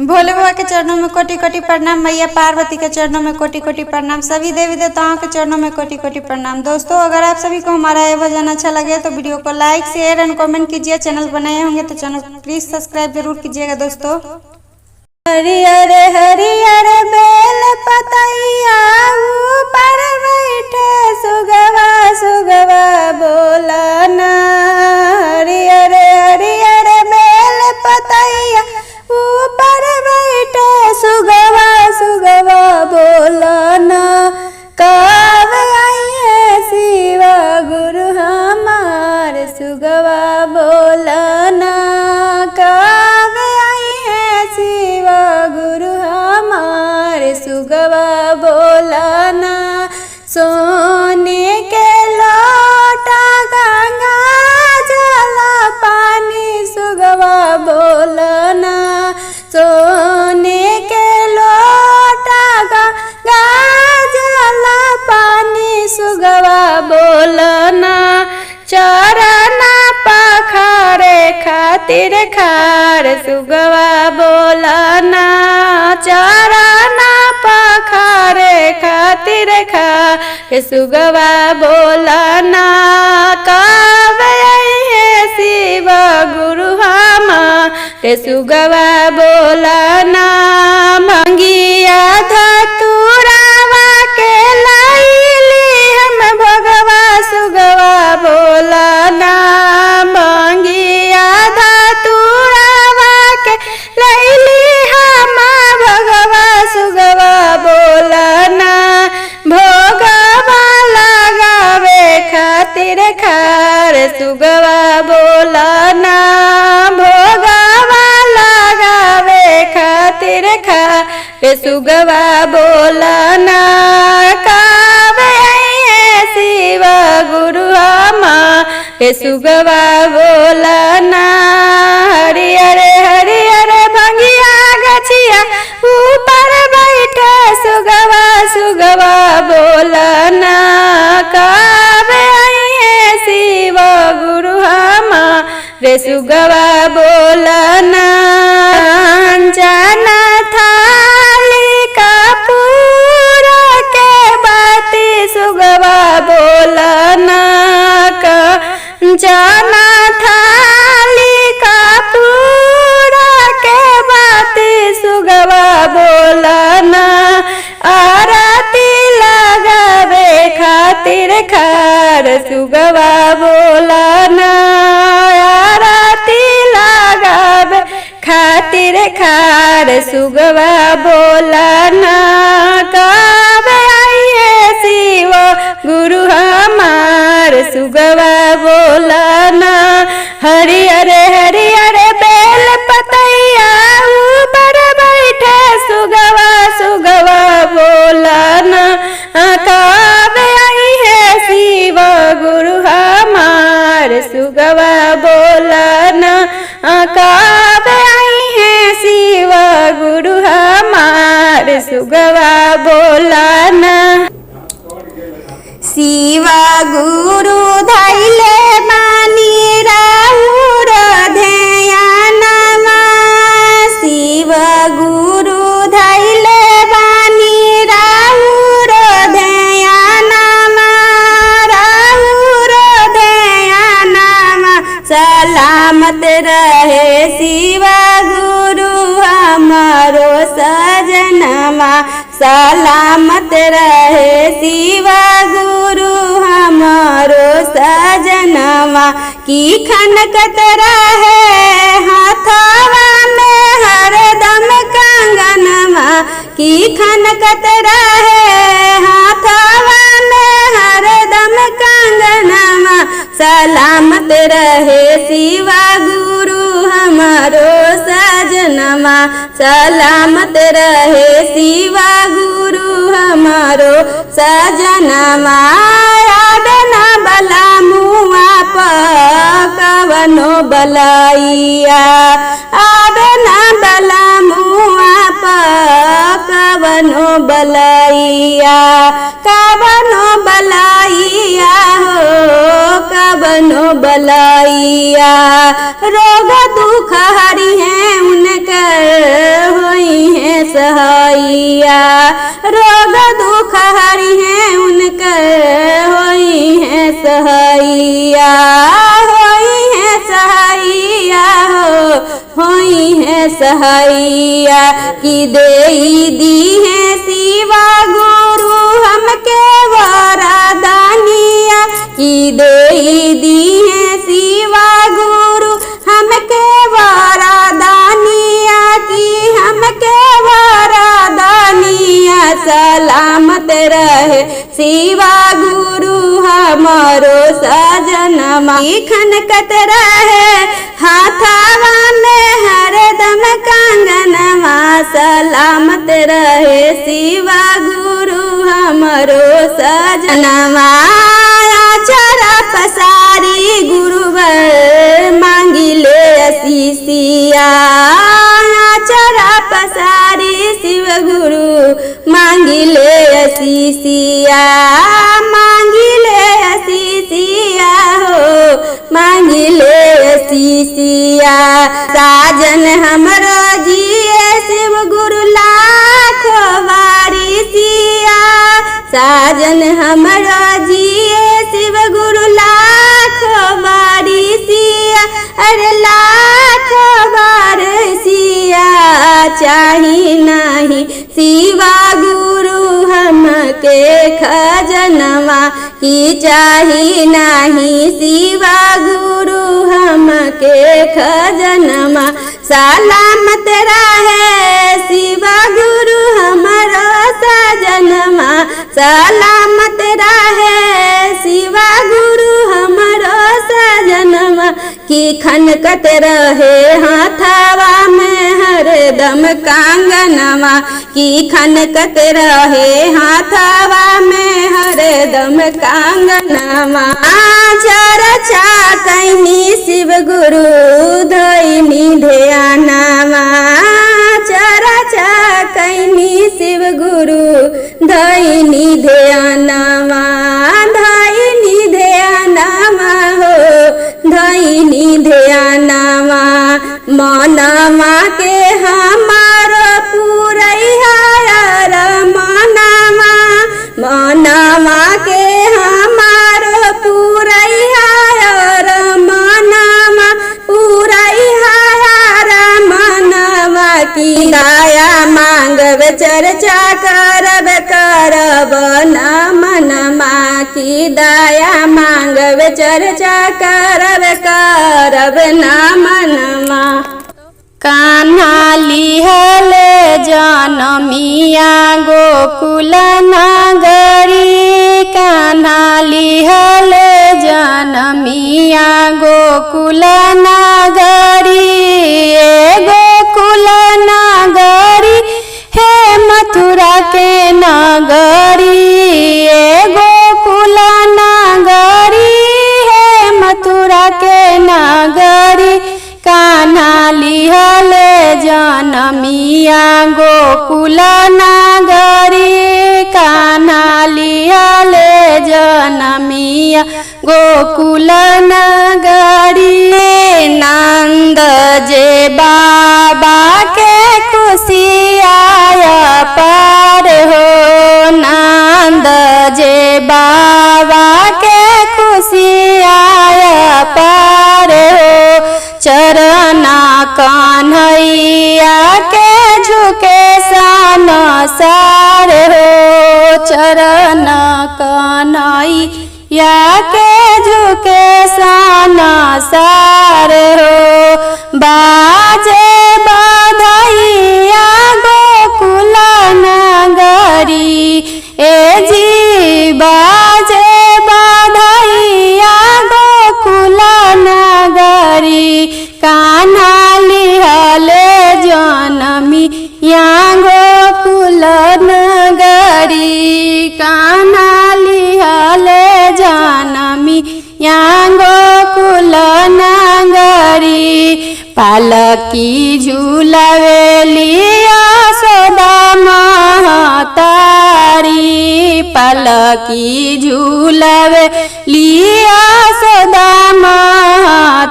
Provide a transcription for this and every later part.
भोले बाबा के चरणों में कोटि कोटि प्रणाम। मैया पार्वती के चरणों में कोटि कोटि प्रणाम। सभी देवी देवताओं के चरणों में कोटि कोटि प्रणाम। दोस्तों, अगर आप सभी को हमारा यह भजन अच्छा लगे तो वीडियो को लाइक शेयर एंड कमेंट कीजिए। चैनल बनाए होंगे तो चैनल प्लीज सब्सक्राइब जरूर कीजिएगा। दोस्तों, हरियर हरियर बेल पतैया ऊपर बैठे सुगवा सुगवा बोलना। हरियर हरियर बेल पतैया ऊपर बैठे सुगवा सुगवा बोलना। कब आइए शिवा गुरु हमार सुगवा बोलना। कब आइए शिवा गुरु हमार सुगवा बोलना। सोने के लोटा गंगा जल पानी सुगवा बोलना। सोने के लोटा गंगा जल पानी सुगवा बोलना। चरना पखारे खातिर खार सुगवा बोलना। चरना पखारे खातिर खार सुगवा बोलना। कब आइए शिवा गुरु हमारे सुगवा बोलना। मंगिया धतुरावा के लैली हम भगवा सुगवा बोलना। मंगिया धतुरावा के लैली हम भगवा सुगवा बोलना। भोगवा लगावे खातिर खार सुगवा बोलना। भोगवा लगावे खातिर खार सुगवा बोलना। कब आइए शिवा गुरु हमारे सुगवा बोलना। हरियर हरियर भंगिया गछिया ऊपर बैठे सुगवा सुगवा बोलना। कब आइए शिवा गुरु हमारे सुगवा बोलना। जाना थाली कपूर के बाती सुगवा बोलना। जाना थाली कपूर के बाती सुगवा बोलना। आरती लगावे खातिर खार सुगवा बोलना। आरती लगावे खातिर खार सुगवा बोलना। कब आइए शिवा गुरु हमार सुगवा बोलना। हरियर हरियर बेल पतैया ऊपर बैठे सुगवा सुगवा बोलना। कब आइए शिवा गुरु हमार सुगवा बोलना। कब आइए शिवा गुरु हमार सुगवा बोलना। शिवा गुरु धैले बानी राहुर ध्यानमा। शिव गुरु धैले बानी राहुर ध्यानमा। राहुर ध्यानमा सलामत रहे शिवा गुरु हमारो सजनमा। सलामत रहे शिवा गुरु हमारो सजनमा। की खनकत रहे हाथवा में हरदम कंगनमा। की खनकत रहे हाथवा में हरदम कंगनमा। सलामत रहे शिवा गुरु हमारो सजनमा। सलामत रहे शिवा गुरु हमारो सजनमा। आडना बला मुआ कवनो बलाइया। आडना बला मुआ कवनो बलाइया। कवनो बलाइया हो कवनो बलाइया। रोग दुख हरि है उनकर दुख हरि हैं उनकर होई है सहैया, होई है सहैया हो, होई है सहैया। कि देई दी है शिवा गुरु हमके वरदानिया, कि देई दी है शिवा गुरु हमके वरदानिया, कि हमके वरदानिया। सलामत रहे शिवा गुरु हमारो सजनमा, खनकत रहे हाथावा में हरदम कंगनमा। सलामत रहे शिवा गुरु हमारो सजनमा। आचरा पसारी गुरुवर मांगिले असीसिया, आचरा पसारी शिव गुरु मांगिले असीसिया, मांगिले असीसिया हो, मांगिले असीसिया। साजन हमरो जिए शिव गुरु लाख वारिसिया, साजन हमरो जिए शिव गुरु लाख वारिसिया, अरे लाख वारिसिया। चाही नहीं शिवा गुरु हमके खजनवा, कि चाही नहीं शिवा गुरु हमके खजनवा। सलामत रहे शिवा गुरु हमारा सजनमा, सलामत रहे शिवा गुरु हमारा सजनमा। कि खनकत रहे हाथावा में हरदम कंगनवा, कि खनकत रहे हाथावा में हरदम कंगनवा। चर्चा कैनी शिव गुरु धैनी ध्यानवा, चर्चा कैनी शिव गुरु धैनी ध्यानवा, धैनी ध्यानवा हो, धैनी ध्यानवा। मनवा के हमारो पुरैया मनवा, मनवा के हमारो पुरैया मनवा, पुरैया मनवा। की दया मांगब चर्चा करब करब न मनमा, की दया मांगब चर्चा करब करब न मनमा। कान्हा लिहल जनमिया गोकुल नगरी, कान्हा लिहल जनमिया गोकुल नगरी। गोकुल नगरी हे मथुरा के नगरी, गोकुल नगरी हे मथुरा के नगरी। कान्हा लिहल जनमिया गोकुल नगरी, कान्हा लिहल जनमिया गोकुल नगरी। नंद जे बाबा के खुशियाया पार हो, नंद जे बाबा के खुशियाया पार हो। चरना कन्हैया के झुके सन सार हो, चरना कन्हैया के झुके सन सार हो। बाजे बधैया गोकुल नगरी, ए जी बाजे बधैया गोकुल नगरी। कान्हा लिहल जनमिया गोकुल नगरी, कान्हा लिहल जनमिया गोकुल नगरी। पालकी झूलवेली यशोदा महतारी, पालकी झूलवेली यशोदा महतारी।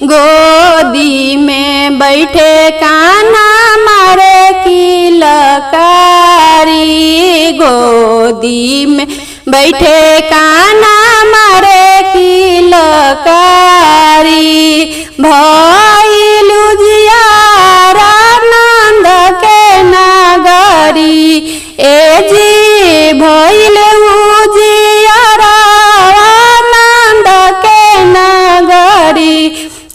गोदी में बैठे कान्हा मारे की लकारी, गोदी में बैठे कान्हा मारे किलकारी भइलु जियारा नंद के नगरी ए जी भइले उजियारा नंद के नगरी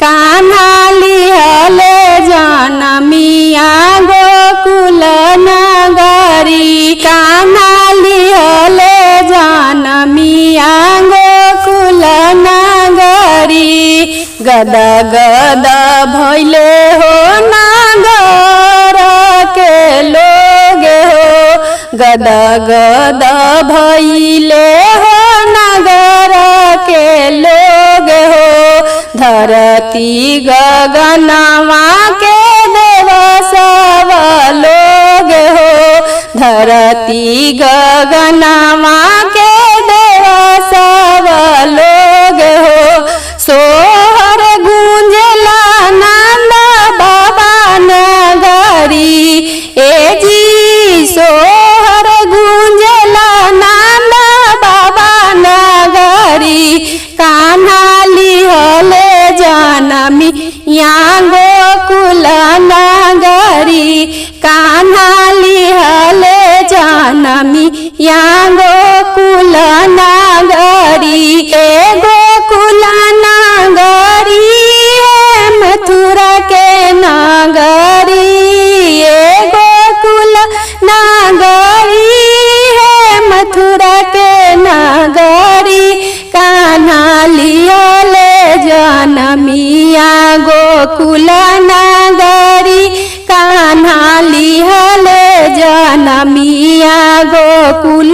कान्हा लिहले जनमिया गोकुल नगरी कान्हा लिहले जनमिया गोकुल नगरी गद गद भइले हो नगर के लोग हो गद गद भइले हो नगर के लोग हो धरती गगनवा के देव सब लोग हो धरती गगनवा के देव सब लोग हो सोहर गूंजला नंद बाबा नगरी ए जी सोहर गूंजला नंद बाबा नगरी कान्हा लिहले जनमी या गोकुल नगरी कान्हा लिहले जनमी या गोकुल नगरी ए गोकुल नगरी मथुरा के नगरी ए गोकुल नगरी है मथुरा के नगरी कान्हा लिहले जनमिया गोकुल नगरी कान्हा लिहले जनमिया गोकुल